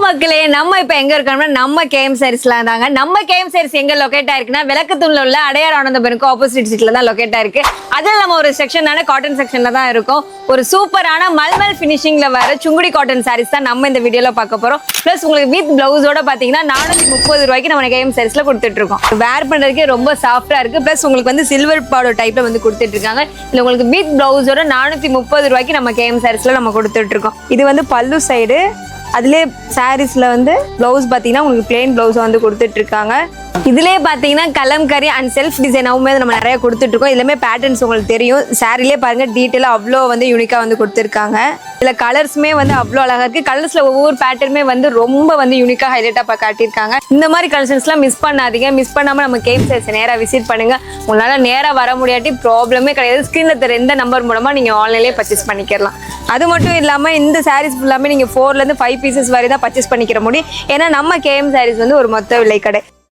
மக்களே நம்ம இப்ப எங்க இருக்கோம்னா நம்ம கேஎம் சாரீஸ்ல தாங்க. நம்ம கேஎம் சாரீஸ் எங்க லொகேட் ஆயிருக்குன்னா விளக்குத்தூண்ல உள்ள அடையார் ஆனந்தபுரனுக்கு ஆப்போசிட் சீட்ல தான் லொகேட் ஆயிருக்கு. அதுல நம்ம ஒரு செக்ஷனான காட்டன் செக்ஷன்ல தான் இருக்கோம். ஒரு சூப்பரான மல்மல் பினிஷிங்ல வர சுங்குடி காட்டன் சாரீஸ் தான் நம்ம இந்த வீடியோல பார்க்க போறோம். பிளஸ் உங்களுக்கு வித் பிளவுஸோட பாத்தீங்கன்னா 430 ரூபாய்க்கு நம்ம கேஎம் சாரீஸ்ல கொடுத்துட்டு இருக்கோம். வேர் பண்றதுக்கு ரொம்ப சாஃப்டா இருக்கு. பிளஸ் உங்களுக்கு வந்து சில்வர் பார்டர் டைப்ல வந்து கொடுத்துட்டு இருக்காங்க. இல்ல உங்களுக்கு வித் பிளவுஸோட 430 ரூபாய்க்கு நம்ம கேஎம் சாரீஸ்ல நம்ம கொடுத்துட்டு இருக்கோம். இது வந்து பல்லு சைடு, அதுலேயே சாரீஸ்ல வந்து பிளவுஸ் பார்த்தீங்கன்னா உங்களுக்கு பிளெயின் பிளவுஸ் வந்து கொடுத்துட்டு இருக்காங்க. இதுலேயே பார்த்தீங்கன்னா கலம்கரி அண்ட் செல்ஃப் டிசைனாகவுமே நம்ம நிறைய கொடுத்துட்டு இருக்கோம். இதுலமே பேட்டர்ன்ஸ் உங்களுக்கு தெரியும். சாரிலே பாருங்க டீட்டெயிலாக அவ்வளோ வந்து யூனிக்காக வந்து கொடுத்துருக்காங்க. இதில் கலர்ஸுமே வந்து அவ்வளோ அழகாக இருக்குது. கலர்ஸில் ஒவ்வொரு பேட்டர்னுமே வந்து ரொம்ப வந்து யூனிக்காக ஹைலைட்டாக காட்டியிருக்காங்க. இந்த மாதிரி கலெக்ஷன்ஸ்லாம் மிஸ் பண்ணாதீங்க. மிஸ் பண்ணாமல் நம்ம கேஎம் சாரீஸ் நேராக விசிட் பண்ணுங்கள். உங்களால் நேராக வர முடியாட்டி ப்ராப்ளமே கிடையாது. ஸ்க்ரீனில் தர எந்த நம்பர் மூலமாக நீங்கள் ஆன்லைன்லேயே பர்ச்சேஸ் பண்ணிக்கலாம். அது மட்டும் இல்லாமல் இந்த சாரீஸ் ஃபுல்லாமே நீங்கள் 4லேருந்து 5 பீசஸ் வரை தான் பர்ச்சேஸ் பண்ணிக்கிற முடியும். ஏன்னா நம்ம கேஎம் சாரீஸ் வந்து ஒரு மொத்த விலை கடை.